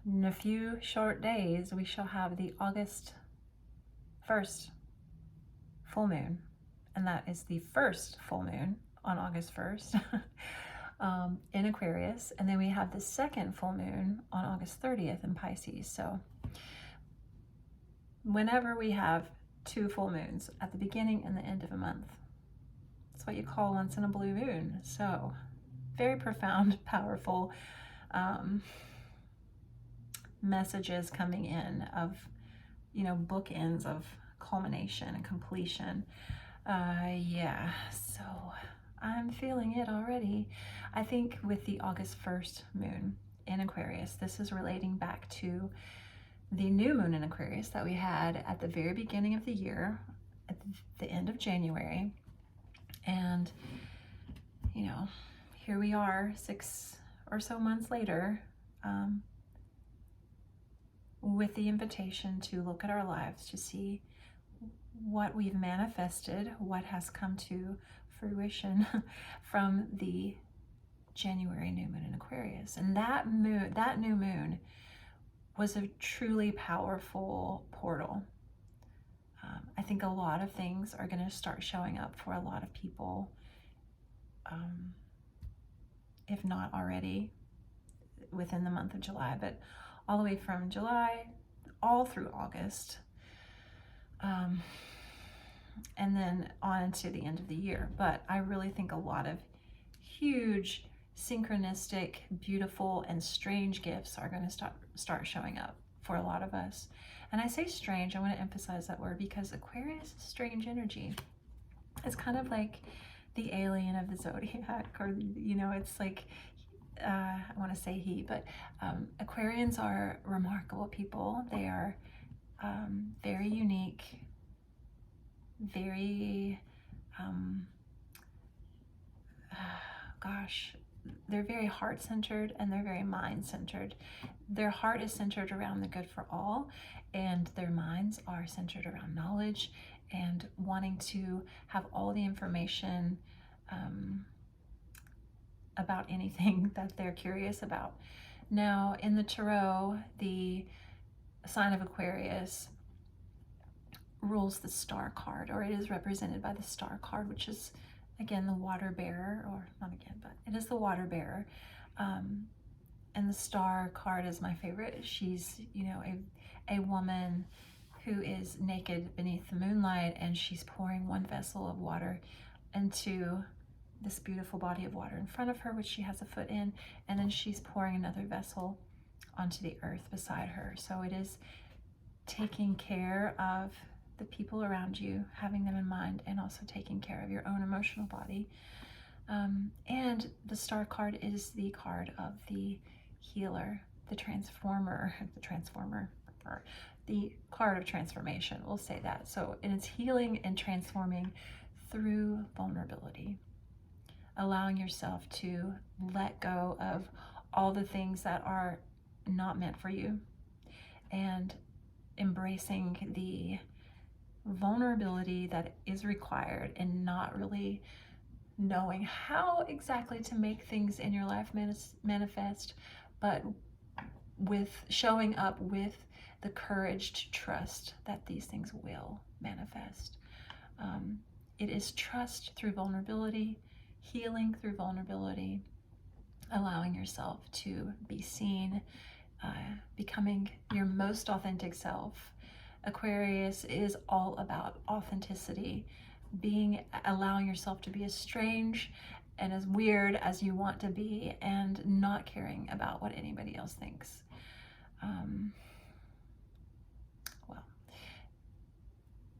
In a few short days, we shall have the August 1st full moon, and that is the first full moon on August 1st in Aquarius, and then we have the second full moon on August 30th in Pisces. So whenever we have two full moons at the beginning and the end of a month, it's what you call once in a blue moon. So very profound, powerful messages coming in of, bookends of culmination and completion. Yeah, so I'm feeling it already. I think with the August 1st moon in Aquarius, this is relating back to the new moon in Aquarius that we had at the very beginning of the year, at the end of January. And, here we are 6 or so months later, with the invitation to look at our lives to see what we've manifested, what has come to fruition from the January new moon in Aquarius. And that new moon was a truly powerful portal. I think a lot of things are going to start showing up for a lot of people, if not already within the month of July, but all the way from July all through August, and then on to the end of the year. But I really think a lot of huge synchronistic, beautiful, and strange gifts are going to start showing up for a lot of us. And I say strange, I want to emphasize that word, because Aquarius is strange energy. It's kind of like the alien of the zodiac, or it's like, I want to say he, but Aquarians are remarkable people. They are very unique, very, they're very heart-centered and they're very mind-centered. Their heart is centered around the good for all, and their minds are centered around knowledge and wanting to have all the information about anything that they're curious about. Now, in the Tarot, the sign of Aquarius rules the Star card, or it is represented by the Star card, which is, again, the water bearer, or not again, but it is the water bearer. And the Star card is my favorite. She's, a woman who is naked beneath the moonlight, and she's pouring one vessel of water into this beautiful body of water in front of her, which she has a foot in, and then she's pouring another vessel onto the earth beside her. So it is taking care of the people around you, having them in mind, and also taking care of your own emotional body. And the Star card is the card of the healer, the transformer, or the card of transformation, we'll say that. So it's healing and transforming through vulnerability, allowing yourself to let go of all the things that are not meant for you, and embracing the vulnerability that is required, and not really knowing how exactly to make things in your life manifest, but with showing up with the courage to trust that these things will manifest. It is trust through vulnerability, healing through vulnerability, allowing yourself to be seen, becoming your most authentic self. Aquarius is all about authenticity, allowing yourself to be as strange and as weird as you want to be, and not caring about what anybody else thinks.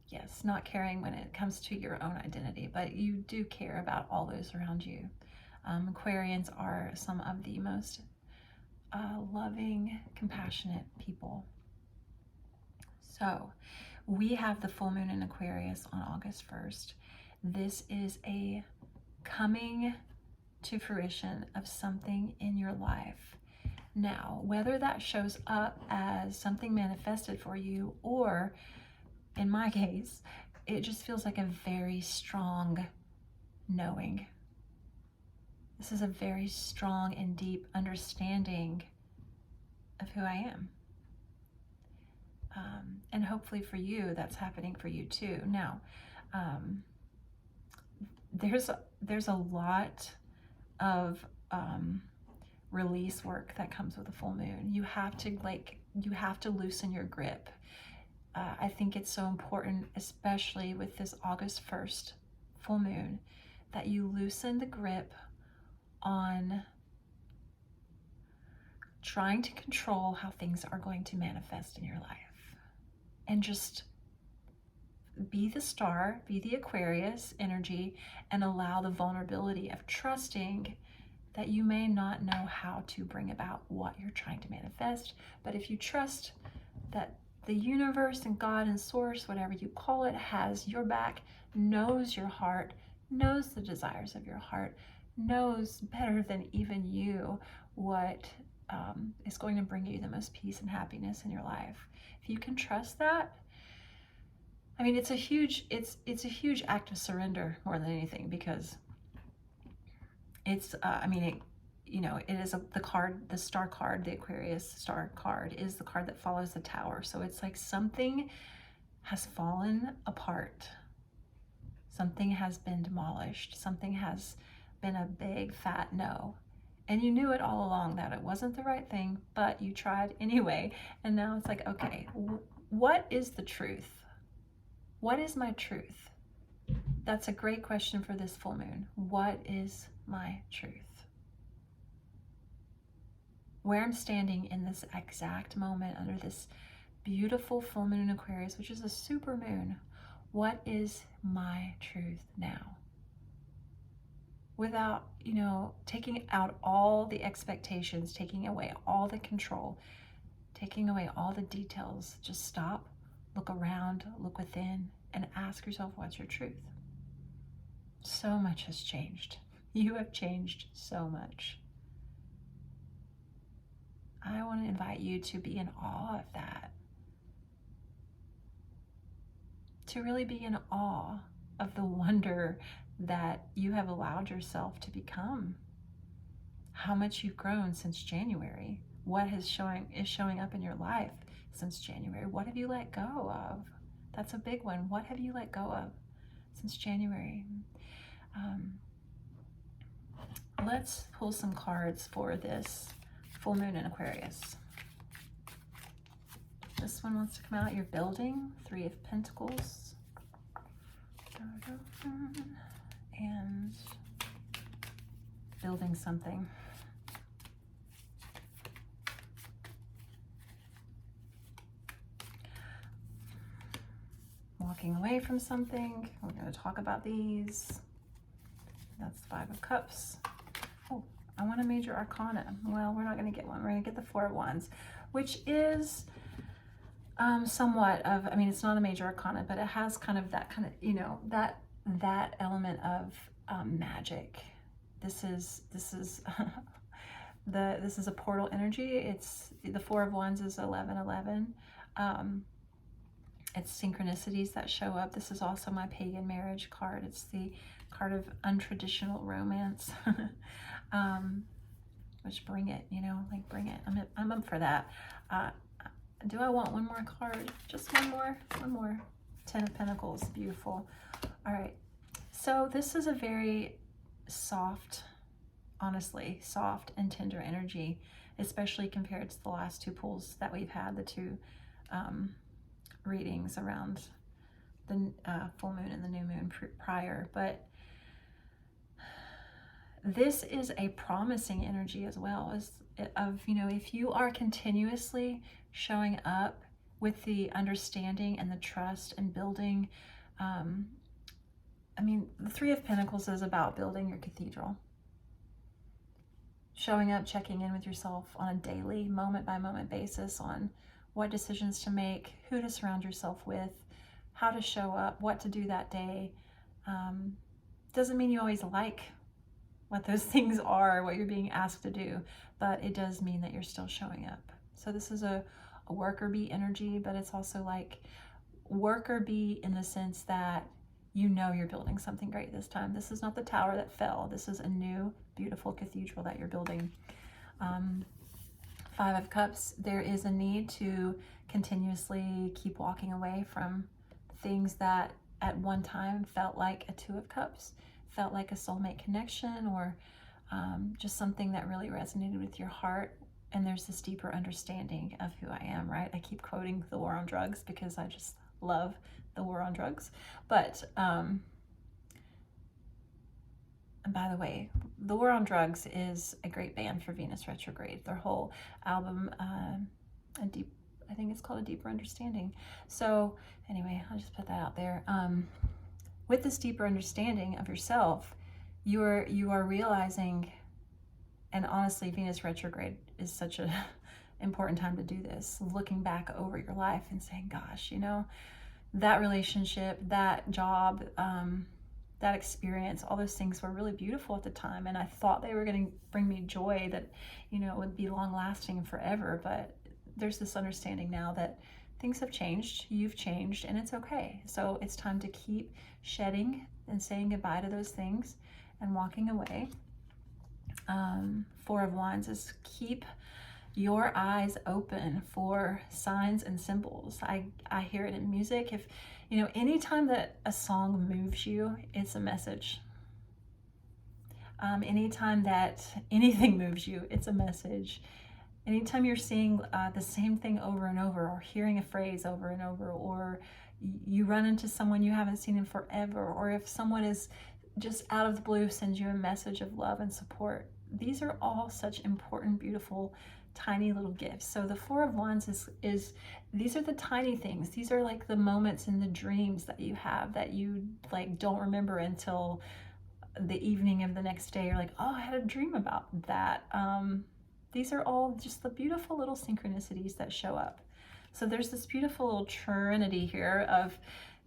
Yes, not caring when it comes to your own identity, but you do care about all those around you. Aquarians are some of the most loving, compassionate people. So we have the full moon in Aquarius on August 1st. This is a coming to fruition of something in your life. Now, whether that shows up as something manifested for you, or in my case, it just feels like a very strong knowing. This is a very strong and deep understanding of who I am. And hopefully for you, that's happening for you too. Now, there's a lot of release work that comes with a full moon. You have to loosen your grip. I think it's so important, especially with this August 1st full moon, that you loosen the grip on trying to control how things are going to manifest in your life. And just be the star, be the Aquarius energy, and allow the vulnerability of trusting that you may not know how to bring about what you're trying to manifest. But if you trust that the universe and God and source, whatever you call it, has your back, knows your heart, knows the desires of your heart, knows better than even you what is going to bring you the most peace and happiness in your life. If you can trust that, I mean, it's a huge act of surrender more than anything, because it's it is the star card, the Aquarius star card is the card that follows the tower. So it's like something has fallen apart, something has been demolished, something has been a big fat no. And you knew it all along that it wasn't the right thing, but you tried anyway. And now it's like, okay, what is the truth? What is my truth? That's a great question for this full moon. What is my truth? Where I'm standing in this exact moment under this beautiful full moon in Aquarius, which is a super moon, what is my truth now? Without, taking out all the expectations, taking away all the control, taking away all the details, just stop, look around, look within, and ask yourself, what's your truth? So much has changed. You have changed so much. I want to invite you to be in awe of that. To really be in awe of the wonder that you have allowed yourself to become. How much you've grown since January. What is showing up in your life since January. What have you let go of? That's a big one. What have you let go of since January? Let's pull some cards for this full moon in Aquarius. This one wants to come out. You're building, 3 of Pentacles. And building something. Walking away from something. We're going to talk about these. That's 5 of Cups. Oh, I want a major arcana. Well, we're not going to get one. We're going to get the 4 of Wands, which is somewhat of, it's not a major arcana, but it has kind of that kind of, that element of magic. This is this is a portal energy. It's the 4 of Wands is 11:11. It's synchronicities that show up. This is also my pagan marriage card. It's the card of untraditional romance. Which bring it, bring it. I'm up for that. Do I want one more card? Just one more. 10 of Pentacles, beautiful. All right, so this is a very soft, honestly, soft and tender energy, especially compared to the last 2 pulls that we've had, the 2 readings around the full moon and the new moon prior. But this is a promising energy as well, if you are continuously showing up with the understanding and the trust and building, the 3 of Pentacles is about building your cathedral. Showing up, checking in with yourself on a daily, moment by moment basis on what decisions to make, who to surround yourself with, how to show up, what to do that day. Doesn't mean you always like what those things are, what you're being asked to do, but it does mean that you're still showing up. So this is a worker bee energy, but it's also like worker bee in the sense that you're building something great this time. This is not the tower that fell. This is a new, beautiful cathedral that you're building. Five of Cups, there is a need to continuously keep walking away from things that at one time felt like a Two of Cups, felt like a soulmate connection, or just something that really resonated with your heart. And there's this deeper understanding of who I am, right? I keep quoting the war on drugs because I just love the war on drugs. But, and by the way, the War on Drugs is a great band for Venus retrograde. Their whole album, I think it's called A Deeper Understanding. So anyway, I'll just put that out there. With this deeper understanding of yourself, you are realizing, and honestly, Venus retrograde is such an important time to do this, looking back over your life and saying, gosh, you know, that relationship, that job, that experience, all those things were really beautiful at the time, and I thought they were going to bring me joy that, you know, would be long lasting and forever. But there's this understanding now that things have changed, you've changed, and it's okay. So it's time to keep shedding and saying goodbye to those things and walking away. Four of Wands is keep your eyes open for signs and symbols. I hear it in music. If, you know, anytime that a song moves you, it's a message. Anytime that anything moves you, it's a message. Anytime you're seeing the same thing over and over, or hearing a phrase over and over, or you run into someone you haven't seen in forever, or if someone is just out of the blue sends you a message of love and support, these are all such important, beautiful, tiny little gifts. So the Four of Wands is these are the tiny things. These are like the moments in the dreams that you have that you like don't remember until the evening of the next day. You're like, oh, I had a dream about that. These are all just the beautiful little synchronicities that show up. So there's this beautiful little trinity here of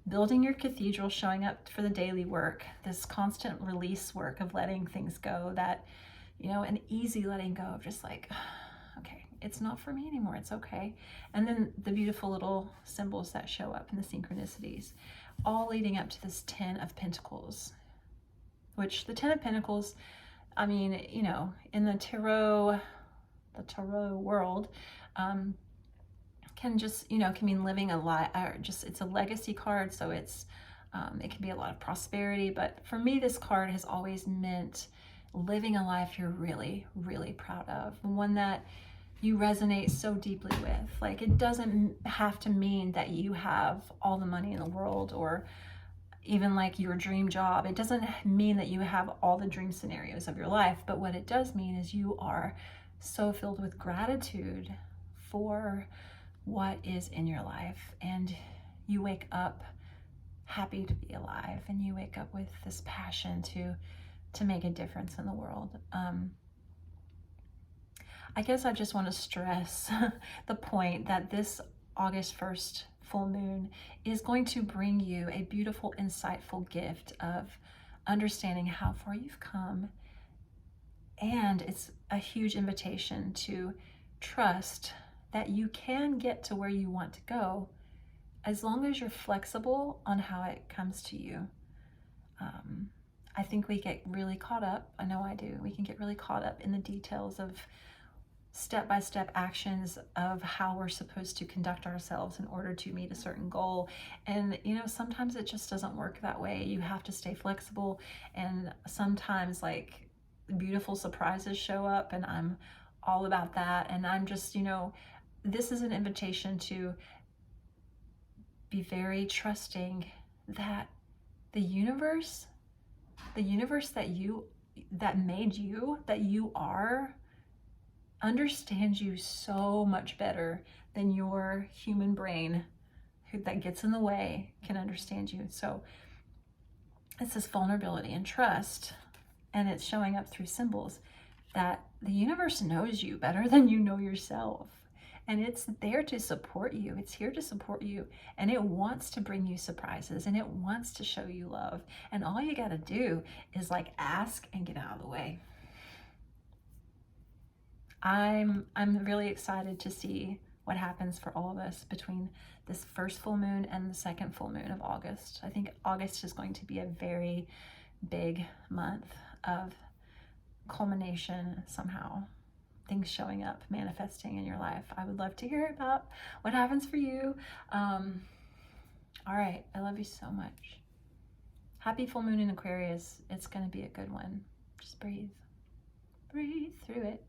building your cathedral, showing up for the daily work, this constant release work of letting things go, that, you know, an easy letting go of just like, okay, it's not for me anymore, it's okay. And then the beautiful little symbols that show up in the synchronicities, all leading up to this 10 of Pentacles, which the 10 of Pentacles, I mean, you know, in the tarot world, can just, you know, can mean living a life, or just, it's a legacy card. So it's, it can be a lot of prosperity. But for me, this card has always meant living a life you're really, really proud of, one that you resonate so deeply with. Like, it doesn't have to mean that you have all the money in the world, or even like your dream job. It doesn't mean that you have all the dream scenarios of your life. But what it does mean is you are so filled with gratitude for what is in your life, and you wake up happy to be alive, and you wake up with this passion to make a difference in the world. I guess I just want to stress the point that this August 1st full moon is going to bring you a beautiful, insightful gift of understanding how far you've come. And it's a huge invitation to trust that you can get to where you want to go, as long as you're flexible on how it comes to you. I think we get really caught up, I know I do, we can get really caught up in the details of step-by-step actions of how we're supposed to conduct ourselves in order to meet a certain goal. And, you know, sometimes it just doesn't work that way. You have to stay flexible, and sometimes like beautiful surprises show up, and I'm all about that. And I'm just, you know, this is an invitation to be very trusting that the universe that made you, that you are, understands you so much better than your human brain that gets in the way can understand you. So it's this vulnerability and trust, and it's showing up through symbols that the universe knows you better than you know yourself. And it's there to support you. It's here to support you. And it wants to bring you surprises, and it wants to show you love. And all you got to do is like ask and get out of the way. I'm really excited to see what happens for all of us between this first full moon and the second full moon of August. I think August is going to be a very big month of culmination somehow. things showing up, manifesting in your life. I would love to hear about what happens for you. All right, I love you so much. Happy full moon in Aquarius. It's going to be a good one. Just breathe. Breathe through it.